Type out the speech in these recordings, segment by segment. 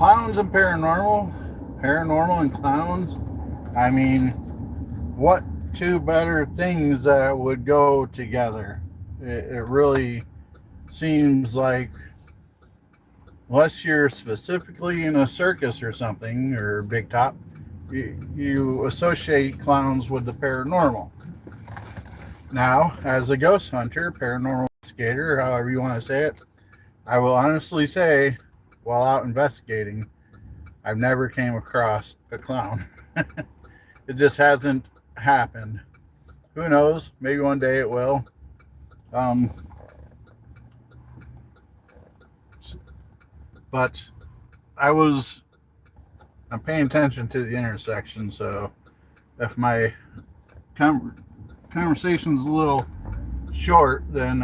Clowns and paranormal and clowns. I mean, what two better things that would go together? It really seems like, unless you're specifically in a circus or something, or big top, you associate clowns with the paranormal. Now, as a ghost hunter, paranormal investigator, however you want to say it, I will honestly say, while out investigating, I've never came across a clown. It just hasn't happened. Who knows? Maybe one day it will. Um, but I'm paying attention to the intersection, so if my conversation's a little short, then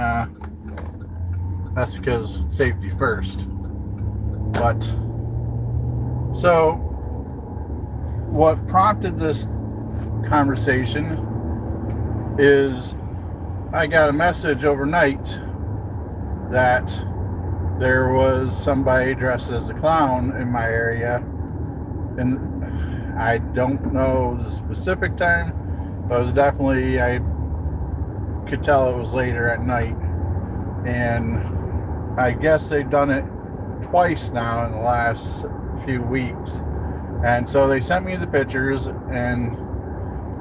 that's because safety first. But so, what prompted this conversation is I got a message overnight that there was somebody dressed as a clown in my area, and I don't know the specific time, but it was definitely, I could tell it was later at night, and I guess they've done it twice now in the last few weeks. And so they sent me the pictures, and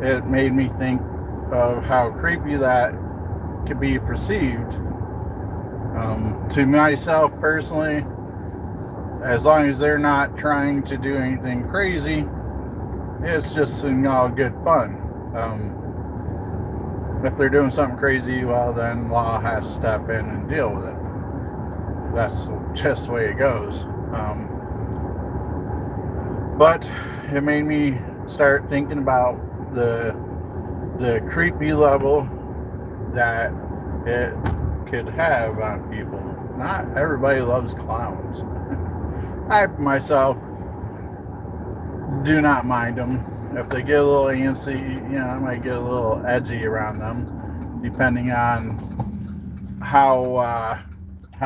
it made me think of how creepy that could be perceived. To myself personally, as long as they're not trying to do anything crazy, it's just all good fun. If they're doing something crazy, well, then law has to step in and deal with it. That's just the way it goes. But it made me start thinking about the creepy level that it could have on people. Not everybody loves clowns. I myself do not mind them. If they get a little antsy, I might get a little edgy around them, depending on how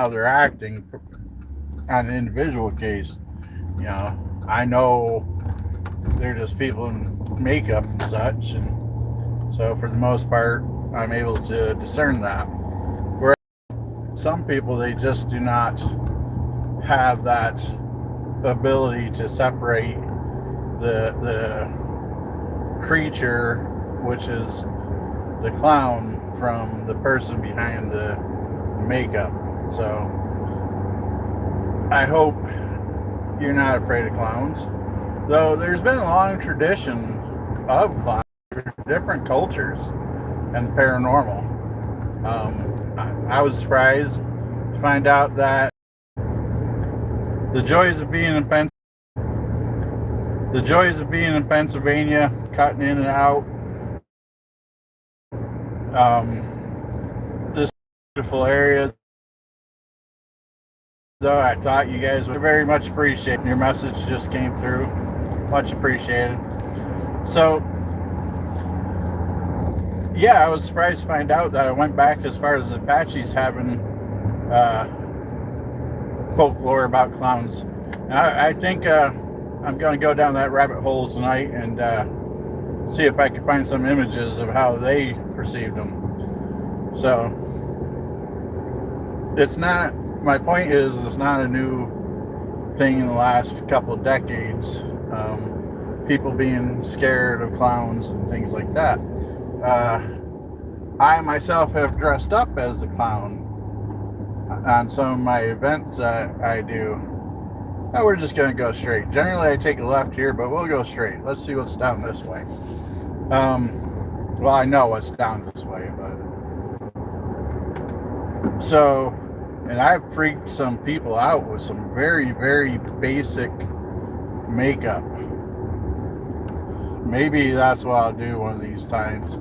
they're acting on an individual case. I know they're just people in makeup and such, and so for the most part, I'm able to discern that. Whereas some people, they just do not have that ability to separate the creature, which is the clown, from the person behind the makeup. So I hope you're not afraid of clowns, though there's been a long tradition of clowns, different cultures, and paranormal. I was surprised to find out that the joys of being in Pennsylvania, cutting in and out, this beautiful area. Though I thought you guys would very much appreciate it. Your message just came through. Much appreciated. So, yeah, I was surprised to find out that I went back as far as the Apaches having folklore about clowns. And I think I'm going to go down that rabbit hole tonight and see if I can find some images of how they perceived them. So, my point is, it's not a new thing in the last couple of decades. People being scared of clowns and things like that. I myself have dressed up as a clown on some of my events that I do. Now we're just going to go straight. Generally, I take a left here, but we'll go straight. Let's see what's down this way. Well, I know what's down this way, but so. And I've freaked some people out with some very, very basic makeup. Maybe that's what I'll do one of these times.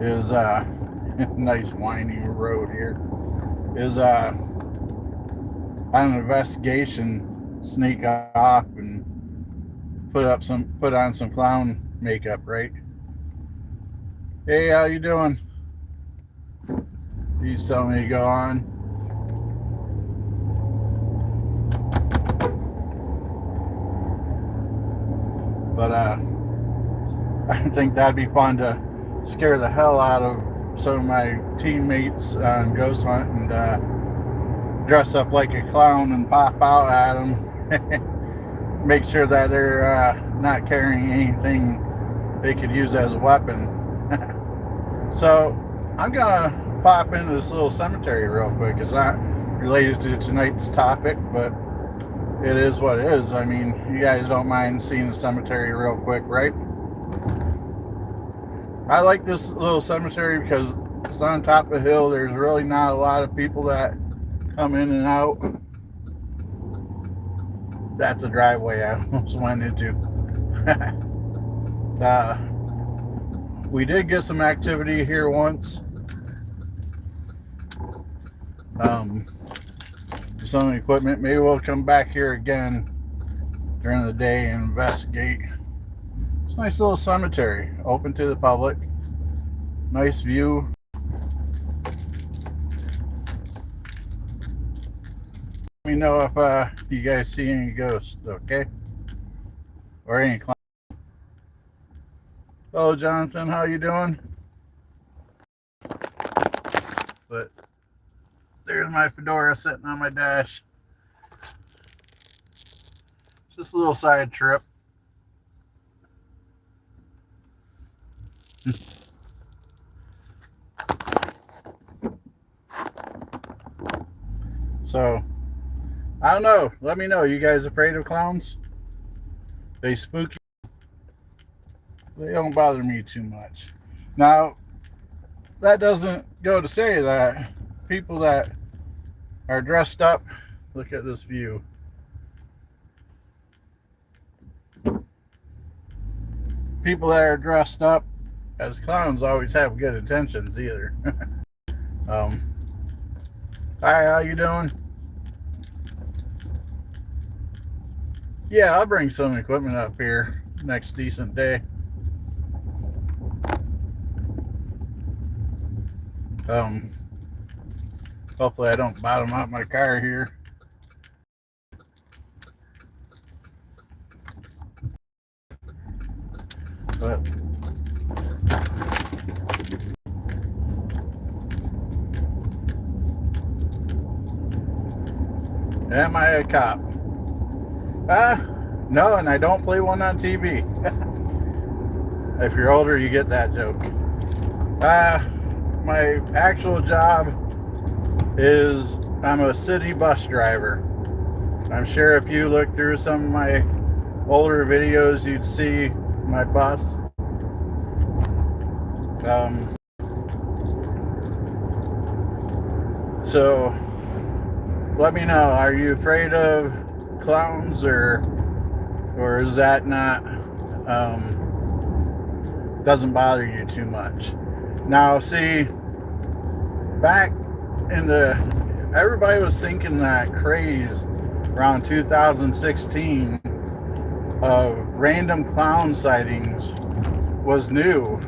Is nice winding road here. Is on an investigation, sneak off and put on some clown makeup, right? Hey, how you doing? He's telling me to go on. But I think that'd be fun to scare the hell out of some of my teammates on ghost hunt and dress up like a clown and pop out at them. Make sure that they're not carrying anything they could use as a weapon. So I'm gonna pop into this little cemetery real quick. It's not related to tonight's topic, but it is what it is. I mean, you guys don't mind seeing the cemetery real quick, right? I like this little cemetery because it's on top of a hill. There's really not a lot of people that come in and out. That's a driveway I almost went into. We did get some activity here once. Some equipment. Maybe we'll come back here again during the day and investigate. It's a nice little cemetery, open to the public. Nice view. Let me know if you guys see any ghosts, okay? Or any clowns. Hello, Jonathan. How you doing? But there's my fedora sitting on my dash. Just a little side trip. So, I don't know. Let me know. You guys afraid of clowns? They spook you? They don't bother me too much. Now, that doesn't go to say that people that are dressed up, look at this view. People that are dressed up as clowns always have good intentions either. Hi, how you doing? Yeah, I'll bring some equipment up here next decent day. Hopefully I don't bottom out my car here. But am I a cop? No, and I don't play one on TV. If you're older, you get that joke. My actual job is I'm a city bus driver. I'm sure if you look through some of my older videos, you'd see my bus. So let me know, are you afraid of clowns, or is that not doesn't bother you too much? Now see, back in everybody was thinking that craze around 2016 of random clown sightings was new.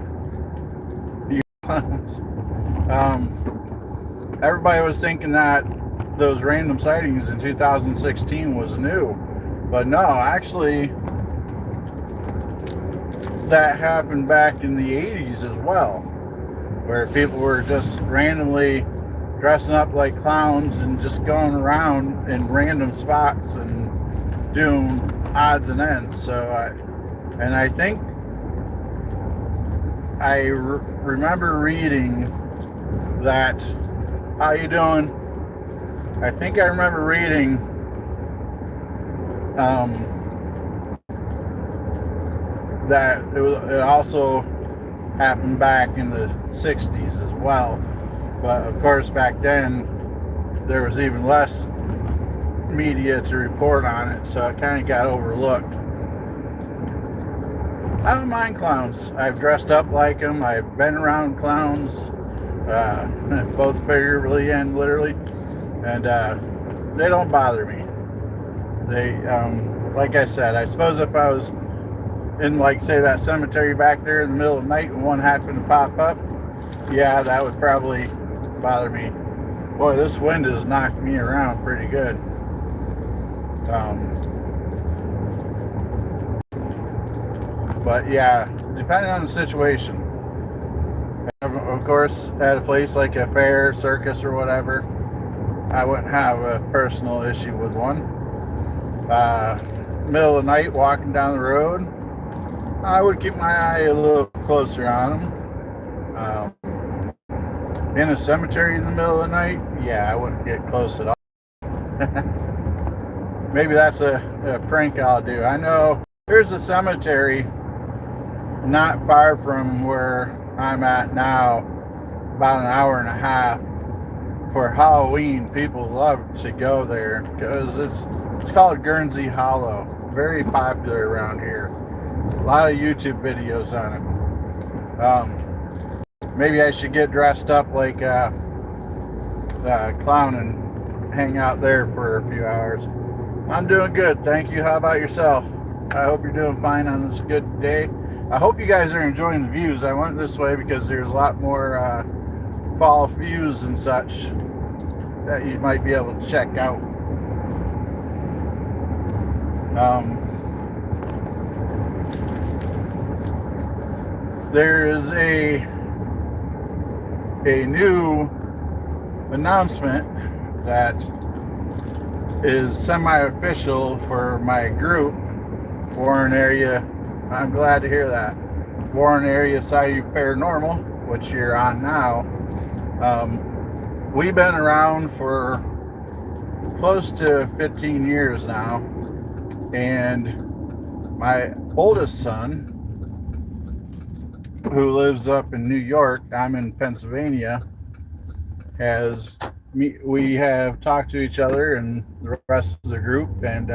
Everybody was thinking that those random sightings in 2016 was new, but no, actually that happened back in the 80s as well, where people were just randomly dressing up like clowns and just going around in random spots and doing odds and ends. So I think I remember reading that. How you doing? I think I remember reading that it also happened back in the 60s as well. But of course, back then there was even less media to report on it, so it kind of got overlooked. I don't mind clowns. I've dressed up like them. I've been around clowns, both figuratively and literally, and they don't bother me. They, like I said, I suppose if I was in, like, say, that cemetery back there in the middle of the night and one happened to pop up, yeah, that would probably bother me. Boy, this wind has knocked me around pretty good. But yeah, depending on the situation. Of course, at a place like a fair, circus, or whatever, I wouldn't have a personal issue with one. Middle of the night, walking down the road, I would keep my eye a little closer on them. In a cemetery in the middle of the night, yeah, I wouldn't get close at all. Maybe that's a prank I'll do. I know there's a cemetery not far from where I'm at now, about an hour and a half. For Halloween, people love to go there because it's called Guernsey Hollow. Very popular around here. A lot of YouTube videos on it. Maybe I should get dressed up like a clown and hang out there for a few hours. I'm doing good, thank you. How about yourself? I hope you're doing fine on this good day. I hope you guys are enjoying the views. I went this way because there's a lot more fall views and such that you might be able to check out. There is a new announcement that is semi-official for my group, Warren Area. I'm glad to hear that. Warren Area Society Paranormal, which you're on now. We've been around for close to 15 years now, and my oldest son, who lives up in New York, I'm in Pennsylvania, we have talked to each other and the rest of the group, and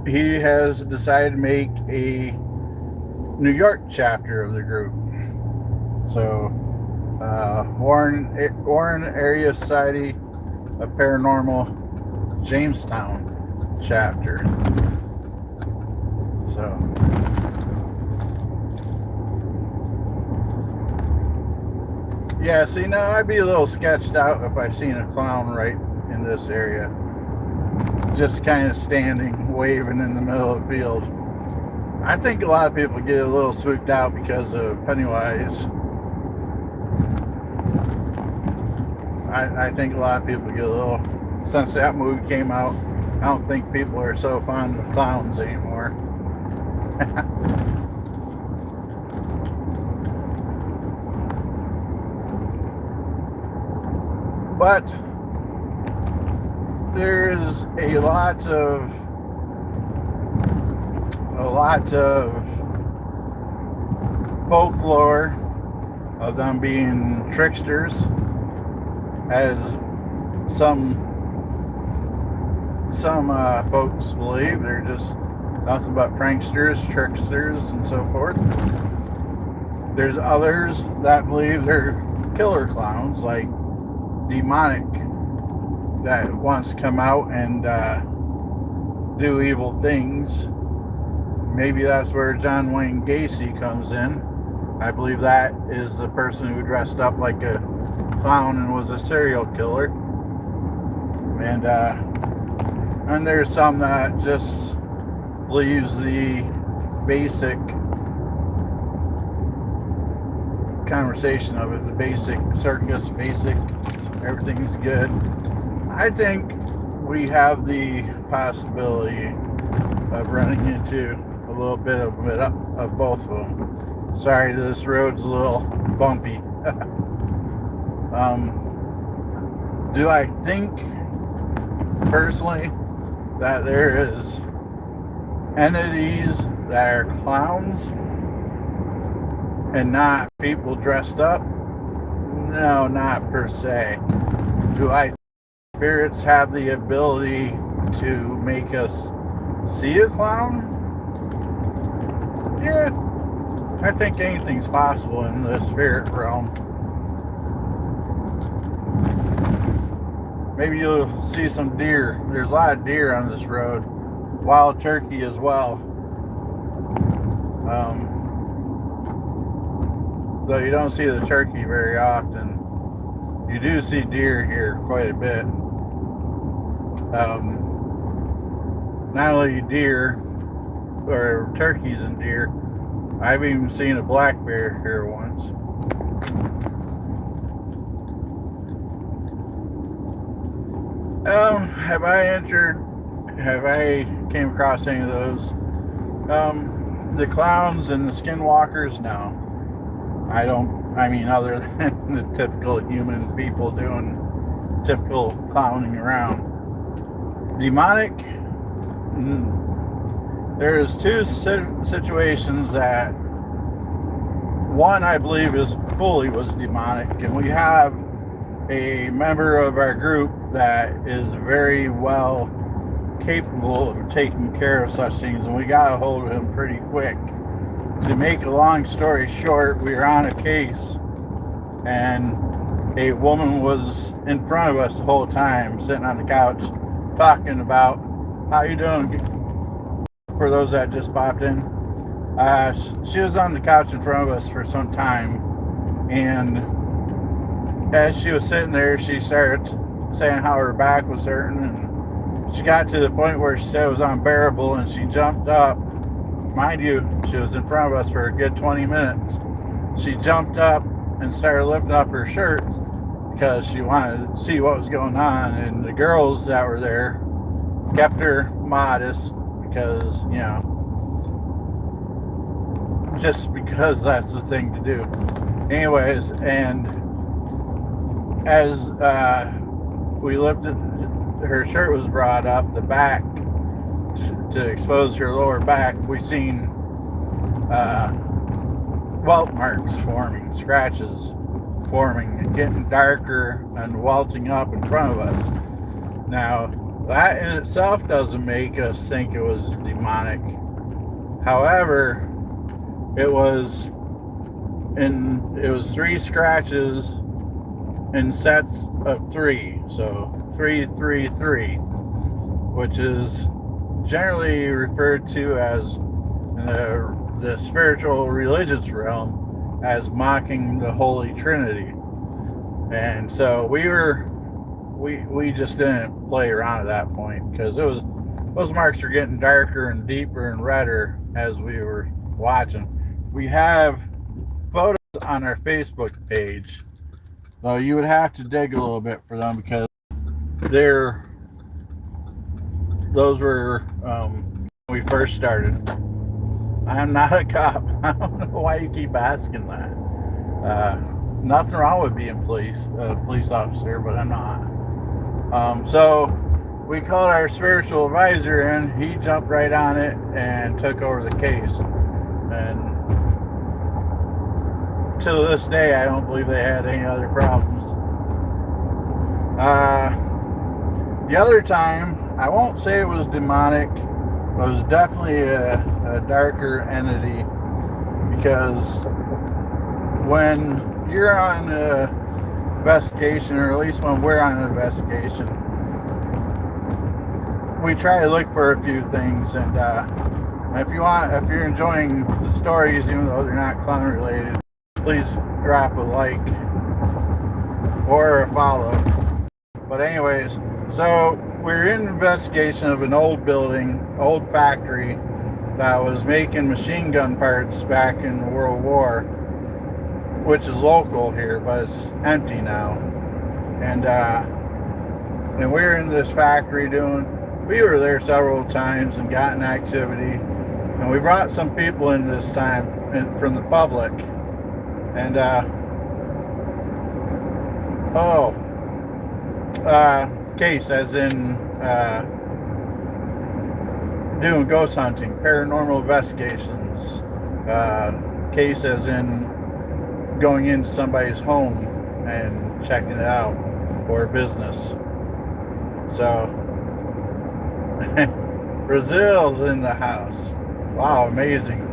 he has decided to make a New York chapter of the group. So Warren Area Society of Paranormal Jamestown chapter. So yeah, see, now I'd be a little sketched out if I seen a clown right in this area, just kind of standing, waving in the middle of the field. I think a lot of people get a little spooked out because of Pennywise. I think a lot of people get a little, since that movie came out, I don't think people are so fond of clowns anymore. But there's a lot of folklore of them being tricksters, as some folks believe. They're just nothing but pranksters, tricksters, and so forth. There's others that believe they're killer clowns, like demonic, that wants to come out and do evil things. Maybe that's where John Wayne Gacy comes in. I believe that is the person who dressed up like a clown and was a serial killer. And there's some that just believes the basic conversation of it, the basic circus, basic everything's good. I think we have the possibility of running into a little bit of both of them. Sorry, this road's a little bumpy. Do I think personally that there is entities that are clowns and not people dressed up? No, not per se. Do I think spirits have the ability to make us see a clown? Yeah, I think anything's possible in the spirit realm. Maybe you'll see some deer. There's a lot of deer on this road. Wild turkey as well. Though you don't see the turkey very often, you do see deer here quite a bit. Not only deer, or turkeys and deer. I've even seen a black bear here once. Have I came across any of those? The clowns and the skinwalkers? No. I don't, I mean, other than the typical human people doing typical clowning around. Demonic, there's two situations that one I believe is fully was demonic, and we have a member of our group that is very well capable of taking care of such things, and we got a hold of him pretty quick. To make a long story short, we were on a case, and a woman was in front of us the whole time, sitting on the couch, talking about how you doing. For those that just popped in, she was on the couch in front of us for some time, and as she was sitting there, she started saying how her back was hurting, and she got to the point where she said it was unbearable, and she jumped up. Mind you, she was in front of us for a good 20 minutes. She jumped up and started lifting up her shirt because she wanted to see what was going on, and the girls that were there kept her modest because, you know, just because that's the thing to do. Anyways, and as we lifted, her shirt was brought up, the back, to expose her lower back, we seen welt marks forming, scratches forming, and getting darker and welting up in front of us. Now, that in itself doesn't make us think it was demonic. However, it was 3 scratches in sets of 3, so 3, 3, 3, which is generally referred to as in the spiritual religious realm as mocking the Holy Trinity. And so we just didn't play around at that point, because those marks are getting darker and deeper and redder as we were watching. We have photos on our Facebook page, though you would have to dig a little bit for them, because those were when we first started. I'm not a cop. I don't know why you keep asking that. Nothing wrong with being a police officer, but I'm not. So we called our spiritual advisor in. He jumped right on it and took over the case. And to this day, I don't believe they had any other problems. The other time, I won't say it was demonic, but it was definitely a darker entity, because when you're on an investigation, or at least when we're on an investigation, we try to look for a few things, and if you're enjoying the stories, even though they're not clown related, please drop a like or a follow. But anyways, so we're in investigation of an old building, old factory that was making machine gun parts back in World War, which is local here, but it's empty now. And we're in this factory we were there several times and got in activity, and we brought some people in this time from the public. And case as in doing ghost hunting, paranormal investigations, case as in going into somebody's home and checking it out, or business. So Brazil's in the house. Wow, amazing.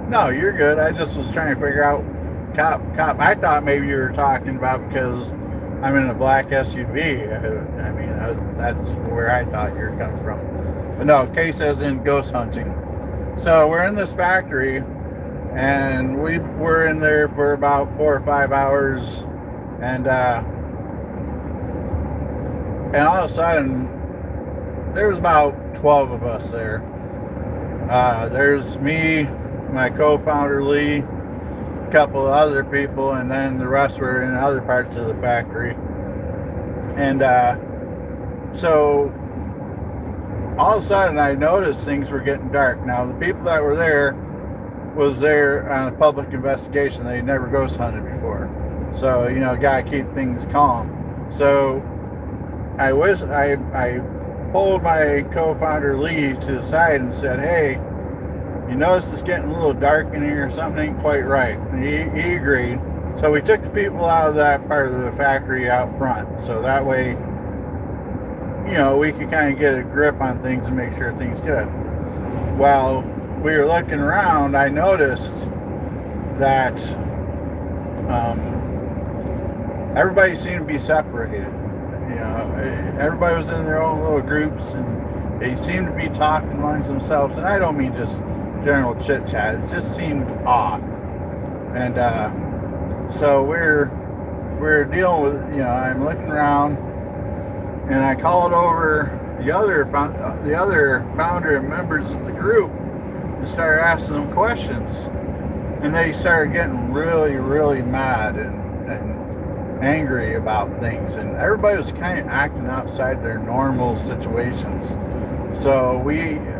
No, you're good. I just was trying to figure out cop. I thought maybe you were talking about because I'm in a black SUV. I mean, that's where I thought you were coming from. But no, case as in ghost hunting. So we're in this factory, and we were in there for about 4 or 5 hours, and all of a sudden, there was about 12 of us there. There's me, my co-founder Lee, a couple of other people, and then the rest were in other parts of the factory. And so all of a sudden I noticed things were getting dark. Now the people that were there was there on a public investigation. They never ghost hunted before, so gotta keep things calm. So I pulled my co-founder Lee to the side and said, "Hey, you notice it's getting a little dark in here, something ain't quite right." And he agreed. So we took the people out of that part of the factory out front, so that way we could kind of get a grip on things and make sure things good. While we were looking around, I noticed that everybody seemed to be separated. Everybody was in their own little groups, and they seemed to be talking amongst themselves. And I don't mean just general chit chat; it just seemed odd. And so we're dealing with, I'm looking around, and I called over the other founder and members of the group and started asking them questions, and they started getting really, really mad and angry about things, and everybody was kind of acting outside their normal situations. So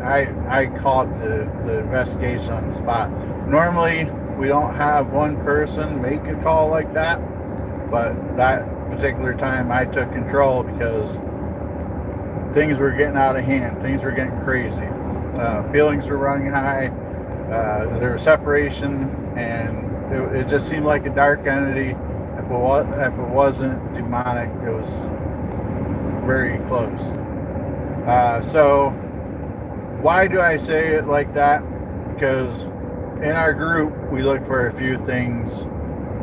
I called the investigation on the spot. Normally we don't have one person make a call like that, but that particular time I took control because things were getting out of hand. Things were getting crazy. Feelings were running high. There was separation, and it just seemed like a dark entity. If it wasn't demonic, it was very close. So why do I say it like that? Because in our group, we look for a few things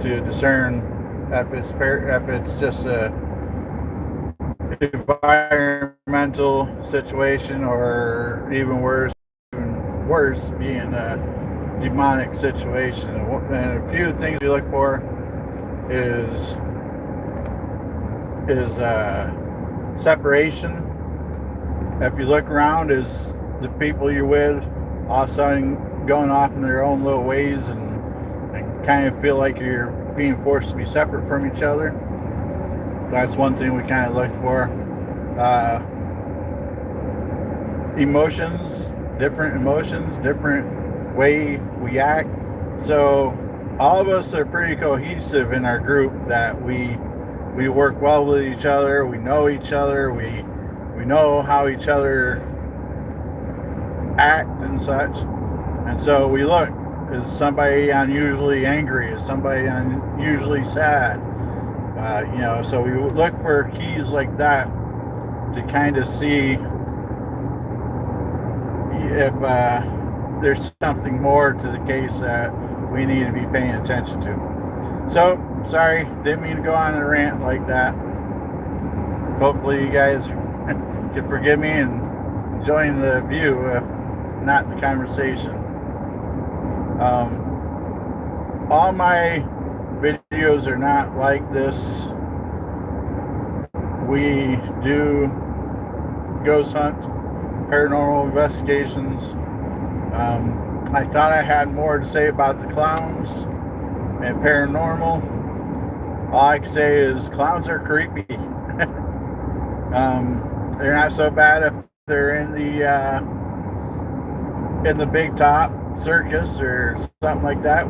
to discern if it's just a environmental situation, or even worse being a demonic situation. And a few things we look for is separation. If you look around, is the people you're with all of a sudden going off in their own little ways and kind of feel like you're being forced to be separate from each other? That's one thing we kind of look for. Emotions, different way we act. So all of us are pretty cohesive in our group, that we work well with each other. We know each other. We know how each other act and such. And so we look, is somebody unusually angry? Is somebody unusually sad? So we look for keys like that to kind of see if there's something more to the case that we need to be paying attention to. So, sorry, didn't mean to go on a rant like that. Hopefully you guys can forgive me and join the view, if not the conversation. All my videos are not like this. We do ghost hunt, paranormal investigations. I thought I had more to say about the clowns and paranormal. All I can say is clowns are creepy. They're not so bad if they're in the big top circus or something like that,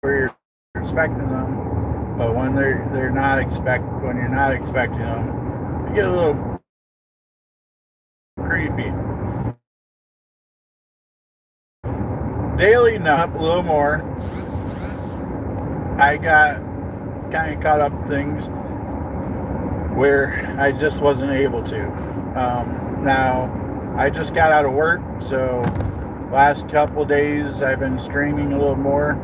where you're expecting them. But when when you're not expecting them, you get a little creepy. Daily, up a little more. I got kind of caught up in things where I just wasn't able to. Now, I just got out of work, so last couple days I've been streaming a little more.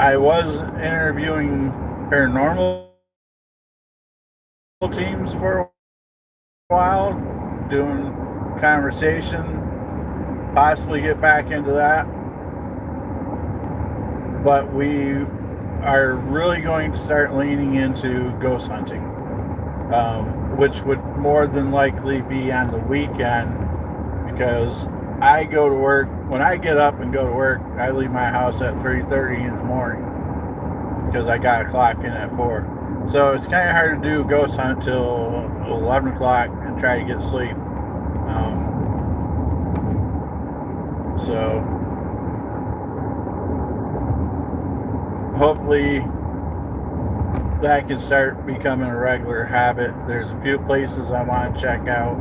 I was interviewing paranormal teams for a while, doing conversation, possibly get back into that. But we are really going to start leaning into ghost hunting, which would more than likely be on the weekend, because I go to work. When I get up and go to work, I leave my house at 3:30 in the morning because I got to clock in at 4. So it's kind of hard to do ghost hunt till 11 o'clock and try to get sleep. So hopefully that can start becoming a regular habit. There's a few places I want to check out.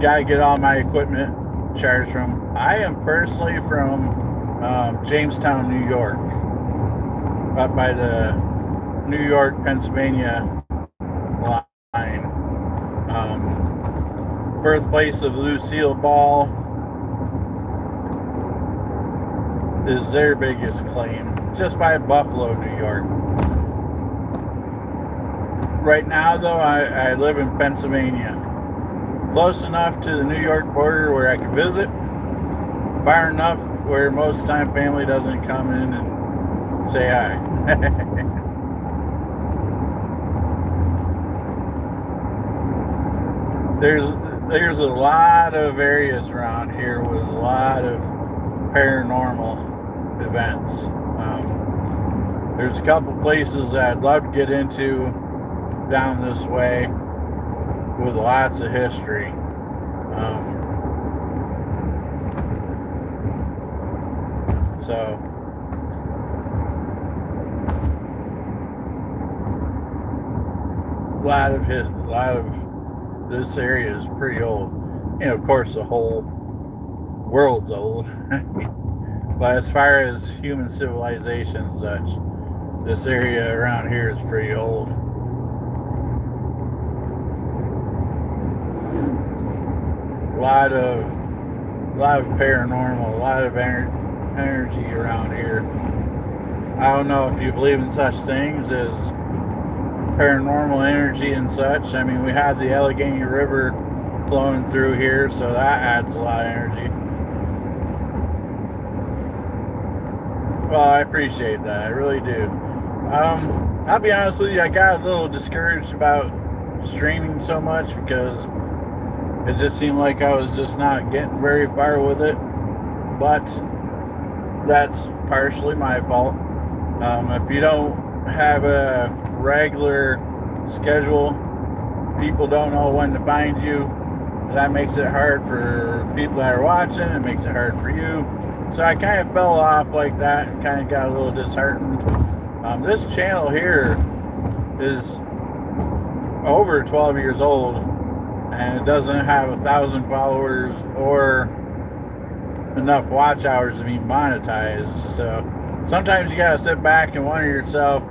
Gotta get all my equipment charged from. I am personally from Jamestown, New York, up by the New York, Pennsylvania line. Birthplace of Lucille Ball is their biggest claim, just by Buffalo, New York. Right now, though, I live in Pennsylvania. Close enough to the New York border where I can visit. Far enough where most of the time family doesn't come in and say hi. There's a lot of areas around here with a lot of paranormal events. There's a couple places that I'd love to get into down this way with lots of history. So a lot of this area is pretty old. You know, of course, the whole world's old. But as far as human civilization and such, this area around here is pretty old. A lot of paranormal, a lot of energy around here. I don't know if you believe in such things as paranormal energy and such. I mean, we have the Allegheny River flowing through here, so that adds a lot of energy. Well, I appreciate that. I really do. I'll be honest with you, I got a little discouraged about streaming so much because it just seemed like I was just not getting very far with it. But that's partially my fault. If you don't have a regular schedule, people don't know when to find you. That makes it hard for people that are watching. It makes it hard for you. So I kind of fell off like that and kind of got a little disheartened. This channel here is over 12 years old, and it doesn't have 1,000 followers or enough watch hours to be monetized. So sometimes you gotta sit back and wonder yourself,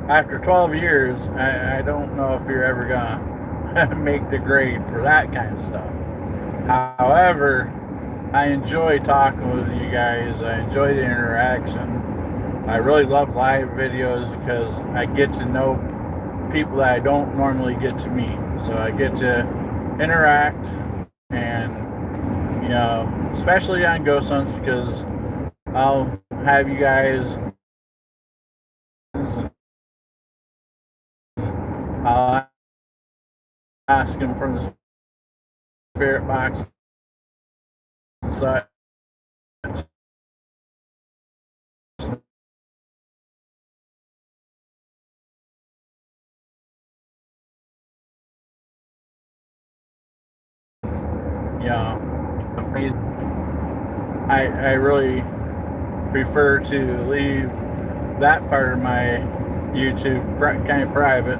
after 12 years, I don't know if you're ever gonna make the grade for that kind of stuff. However, I enjoy talking with you guys. I enjoy the interaction. I really love live videos because I get to know people that I don't normally get to meet. So I get to interact, and you know, especially on ghost hunts, because I'll have you guys, I'll ask them from the spirit box and such. You know, I really prefer to leave that part of my YouTube kind of private.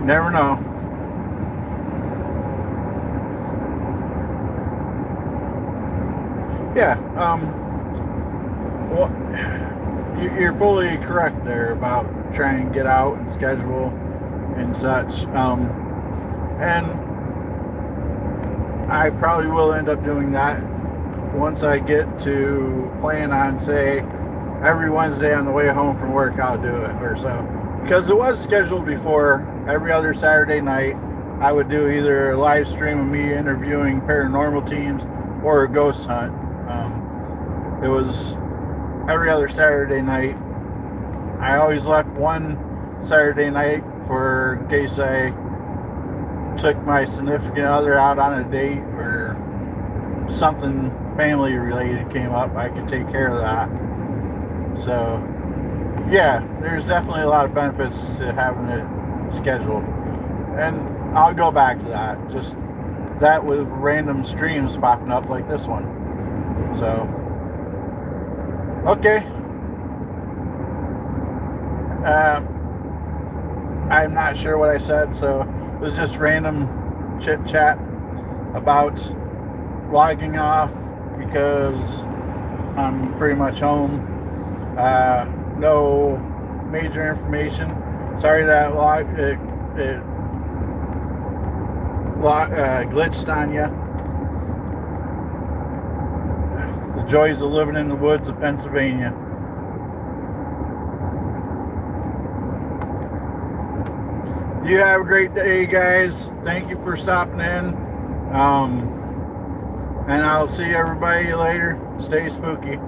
Never know. Yeah, well, you're fully correct there about trying to get out and schedule and such. And I probably will end up doing that once I get to plan on, say, every Wednesday on the way home from work, I'll do it or so. Because it was scheduled before, every other Saturday night, I would do either a live stream of me interviewing paranormal teams or a ghost hunt. It was every other Saturday night. I always left one Saturday night for in case I took my significant other out on a date or something family related came up, I could take care of that. So yeah, there's definitely a lot of benefits to having it scheduled. And I'll go back to that. Just that with random streams popping up like this one. So, okay. I'm not sure what I said, so it was just random chit chat about logging off because I'm pretty much home. No major information. Sorry that it glitched on you. The joys of living in the woods of Pennsylvania. You have a great day, guys. Thank you for stopping in. And I'll see everybody later. Stay spooky.